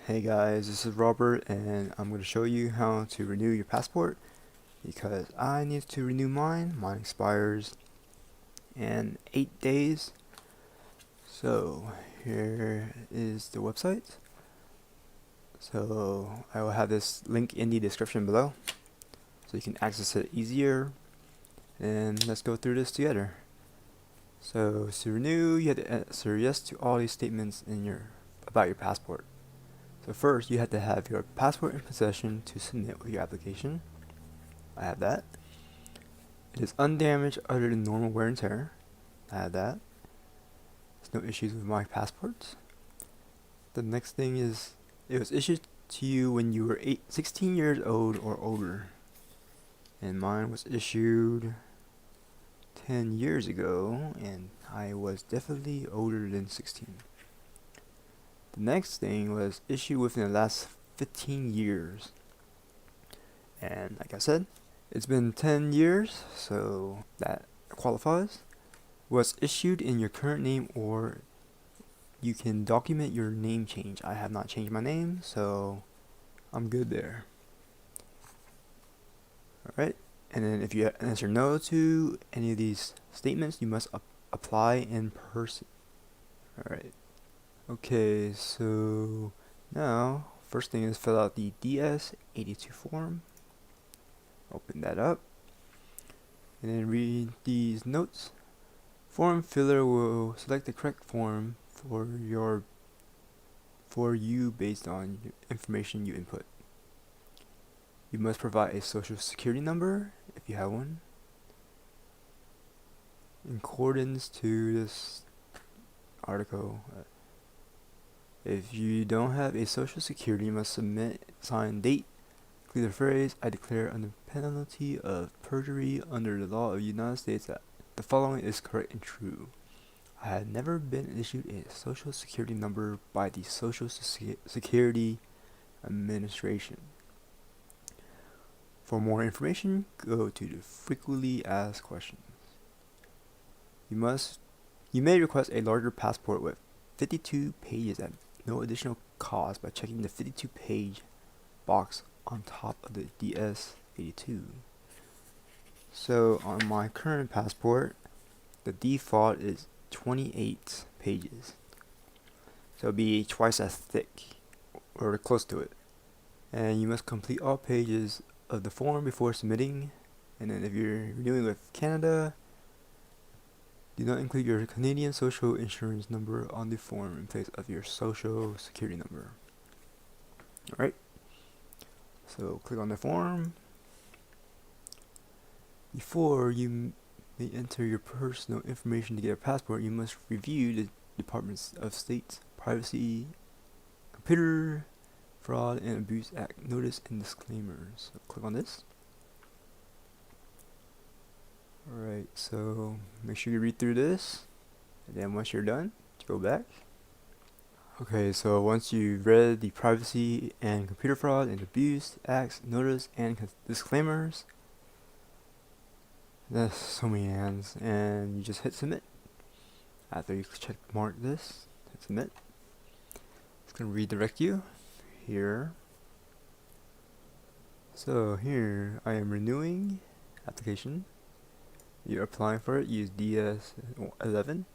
Hey guys, this is Robert and I'm going to show you how to renew your passport because I need to renew mine. Mine expires in 8 days. So here is the website. So I will have this link in the description below so you can access it easier, and let's go through this together. So to renew, you have to answer yes to all these statements about your passport. So first, you have to have your passport in possession to submit with your application. I have that. It is undamaged other than normal wear and tear. I have that. There's no issues with my passport. The next thing is, it was issued to you when you were 16 years old or older. And mine was issued 10 years ago, and I was definitely older than 16. The next thing was issued within the last 15 years. And like I said, it's been 10 years, so that qualifies. Was issued in your current name, or you can document your name change. I have not changed my name, so I'm good there. Alright, and then if you answer no to any of these statements, you must apply in person. Alright, okay, so now, first thing is fill out the DS-82 form. Open that up, and then read these notes. Form filler will select the correct form for you based on information you input. You must provide a social security number if you have one. In accordance to this article, if you don't have a social security, you must submit signed date, include the phrase, "I declare under penalty of perjury under the law of the United States that the following is correct and true. I had never been issued a social security number by the Social Security Administration." For more information, go to the frequently asked questions. You may request a larger passport with 52 pages at no additional cost by checking the 52-page box on top of the DS-82. So on my current passport, the default is 28 pages. So it'll be twice as thick, or close to it. And you must complete all pages of the form before submitting. And then if you're renewing with Canada, do not include your Canadian social insurance number on the form in place of your social security number. Alright, so click on the form. Before you may enter your personal information to get a passport, you must review the Department of State's Privacy, Computer Fraud and Abuse Act notice and disclaimers. So click on this. Alright, so make sure you read through this, and then once you're done, go back. Okay, so once you've read the Privacy and Computer Fraud and Abuse Acts notice and disclaimers, that's so many hands, and you just hit submit. After you check mark this, hit submit. It's going to redirect you here. So here I am renewing application. You're applying for it, use DS11.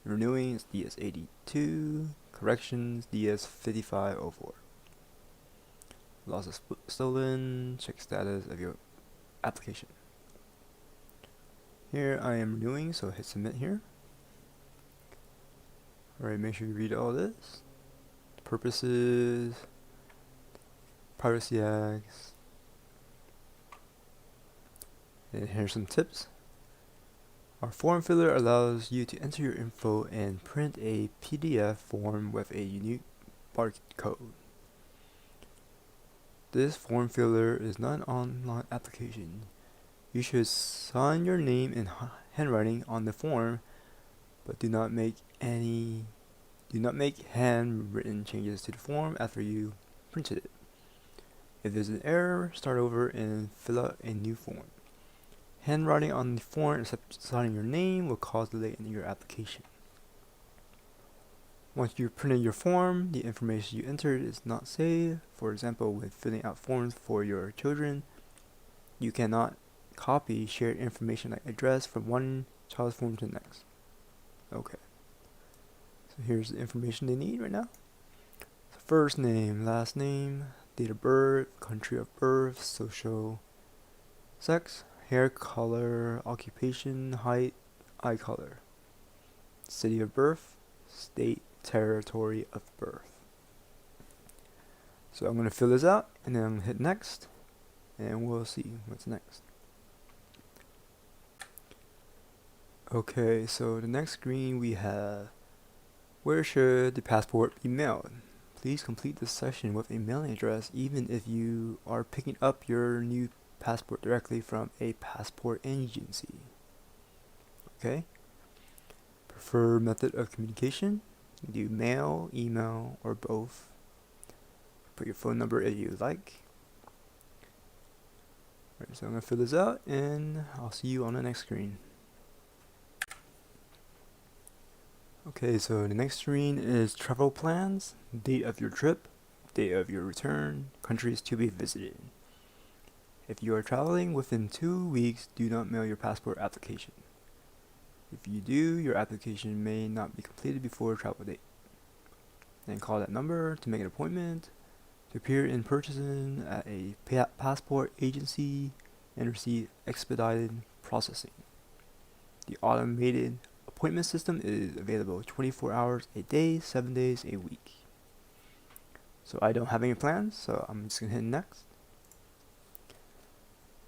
Renewing is DS82. Corrections DS5504. Loss is stolen. Check status of your application. Here I am renewing, so hit submit here. Alright, make sure you read all this. Purposes, Privacy Acts, and here's some tips. Our form filler allows you to enter your info and print a PDF form with a unique barcode. This form filler is not an online application. You should sign your name in handwriting on the form, but do not make handwritten changes to the form after you printed it. If there's an error, start over and fill out a new form. Handwriting on the form except signing your name will cause delay in your application. Once you've printed your form, the information you entered is not saved. For example, when filling out forms for your children, you cannot copy shared information like address from one child's form to the next. Okay. So here's the information they need right now. So first name, last name, date of birth, country of birth, social, sex, hair color, occupation, height, eye color, city of birth, state, territory of birth. So I'm going to fill this out and then I'm going to hit next and we'll see what's next. Okay, so the next screen we have, where should the passport be mailed? Please complete this section with a mailing address even if you are picking up your new passport directly from a passport agency. Okay. Preferred method of communication, do mail, email, or both. Put your phone number if you like. Alright, so I'm going to fill this out and I'll see you on the next screen. Okay, so the next screen is travel plans, date of your trip, date of your return, countries to be visited. If you are traveling within 2 weeks, do not mail your passport application. If you do, your application may not be completed before travel date. Then call that number to make an appointment to appear in person at a passport agency and receive expedited processing. The automated appointment system is available 24 hours a day, 7 days a week. So I don't have any plans, so I'm just going to hit next.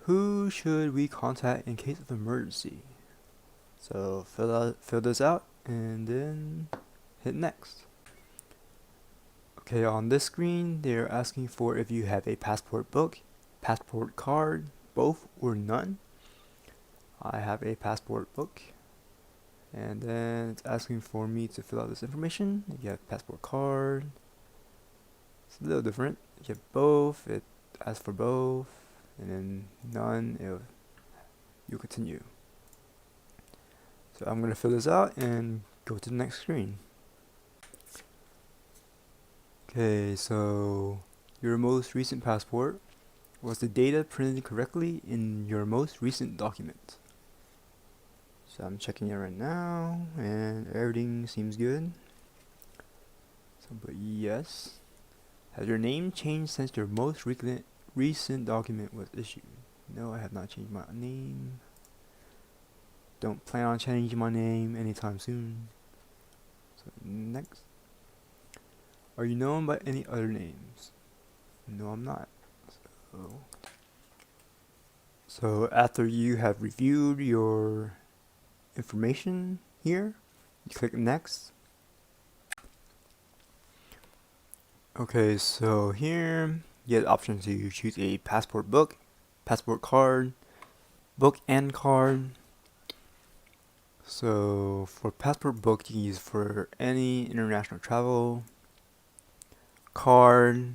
Who should we contact in case of emergency? So fill this out and then hit next. Okay, on this screen they're asking for if you have a passport book, passport card, both or none. I have a passport book. And then it's asking for me to fill out this information. If you have passport card, it's a little different. If you have both, it asks for both, and then none, you continue. So I'm going to fill this out and go to the next screen. Okay, so your most recent passport, was the data printed correctly in your most recent document? So I'm checking it right now and everything seems good. So but yes. Has your name changed since your most recent document was issued? No, I have not changed my name. Don't plan on changing my name anytime soon. So next. Are you known by any other names? No, I'm not. So after you have reviewed your information here, you click next. Okay, so here you have the option to choose a passport book, passport card, book and card. So for passport book, you can use for any international travel. Card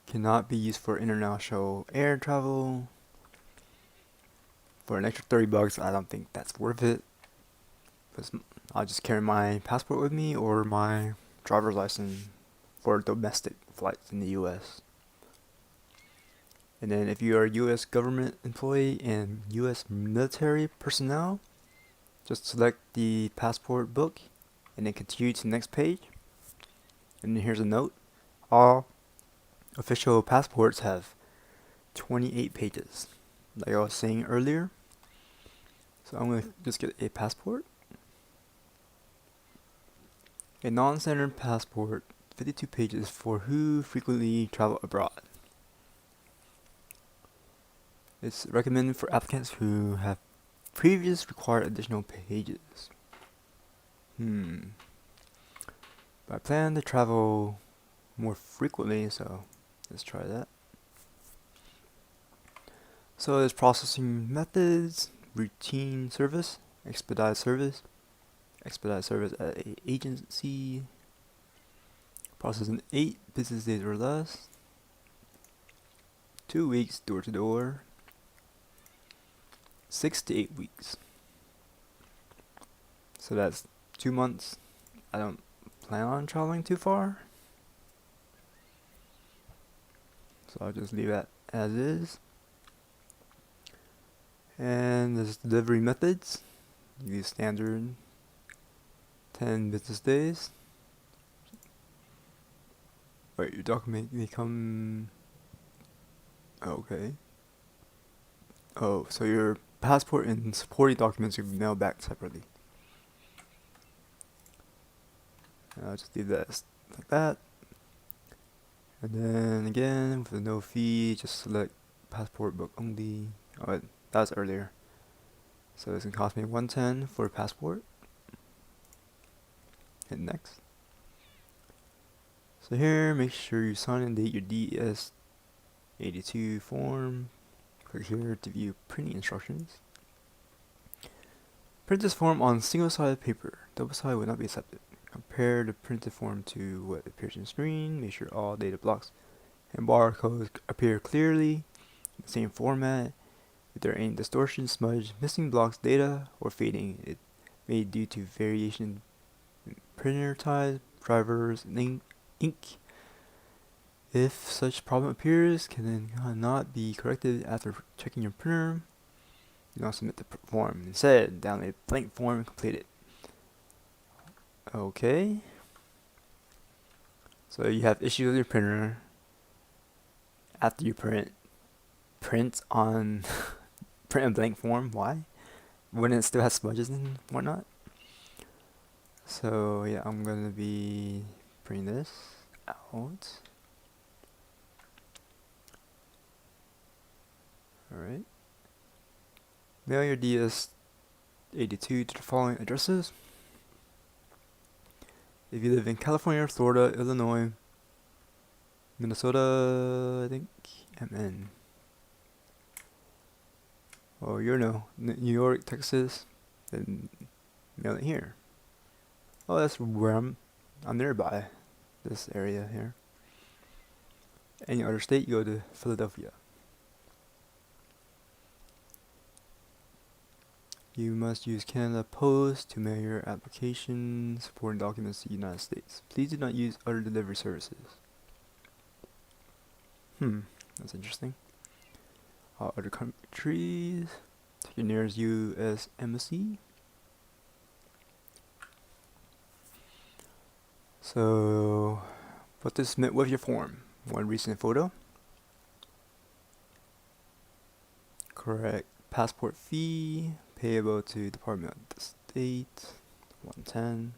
cannot be used for international air travel. For an extra $30, I don't think that's worth it. I'll just carry my passport with me or my driver's license for domestic flights in the US. And then if you are a US government employee and US military personnel, just select the passport book and then continue to the next page. And then here's a note. All official passports have 28 pages, like I was saying earlier. So I'm going to just get a passport. A non-standard passport, 52 pages for who frequently travel abroad. It's recommended for applicants who have previously required additional pages. But I plan to travel more frequently, so let's try that. So there's processing methods, routine service, expedited service at an agency, process in 8 business days or less, 2 weeks door to door, 6 to 8 weeks. So that's 2 months. I don't plan on traveling too far. So I'll just leave that as is. And there's delivery methods. Use standard 10 business days. Wait, your document may come. Okay. Oh, so your passport and supporting documents will be mailed back separately. And I'll just leave that like that. And then again, with no fee, just select passport book only. Oh, that was earlier. So it's gonna cost me 110 for passport. Hit next. So here, make sure you sign and date your DS82 form. Click here to view printing instructions. Print this form on single-sided paper. Double-sided will not be accepted. Compare the printed form to what appears on screen. Make sure all data blocks and barcodes appear clearly in the same format. If there are any distortion, smudge, missing blocks, data, or fading, it may be due to variation in printer type, drivers, and ink. If such problem appears, can not be corrected after checking your printer. Do not submit the form. Instead, download a blank form and complete it. Okay. So you have issues with your printer after you print on print a blank form. Why? When it still has smudges and whatnot. So yeah, I'm gonna be printing this out. Alright. Mail your DS82 to the following addresses. If you live in California, Florida, Illinois, Minnesota, I think, MN. Or New York, Texas, then mail it here. Oh, that's where I'm nearby, this area here. Any other state, you go to Philadelphia. You must use Canada Post to mail your application supporting documents to the United States. Please do not use other delivery services. That's interesting. Other countries, to your nearest U.S. embassy. So, what to submit with your form? One recent photo. Correct passport fee payable to Department of the State, 110.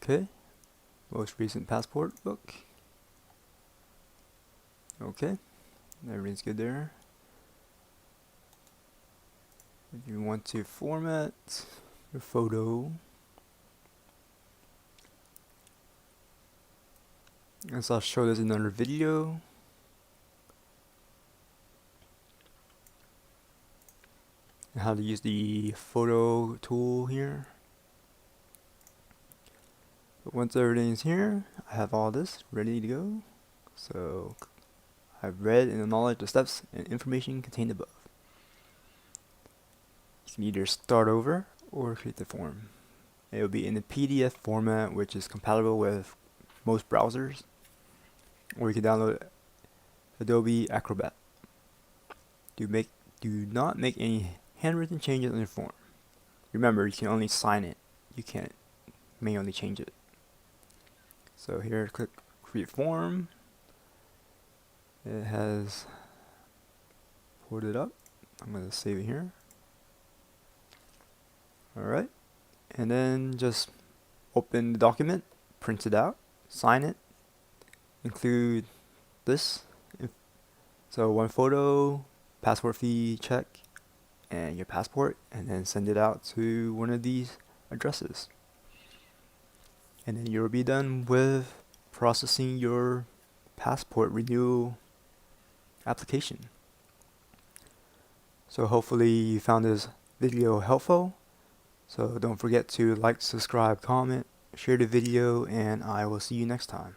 Okay. Most recent passport book. Okay. Everything's good there. If you want to format your photo, as I'll show this in another video. And how to use the photo tool here. But once everything's here, I have all this ready to go. So I've read and acknowledged the steps and information contained above. You can either start over or create the form. It will be in the PDF format, which is compatible with most browsers, or you can download Adobe Acrobat. Do not make any handwritten changes on your form. Remember, you can only sign it. You can't manually change it. So here, click Create Form. It has pulled it up. I'm going to save it here. Alright. And then just open the document, print it out, sign it, include this. So one photo, passport fee check, and your passport, and then send it out to one of these addresses. And then you'll be done with processing your passport renewal application. So hopefully you found this video helpful. So don't forget to like, subscribe, comment, share the video, and I will see you next time.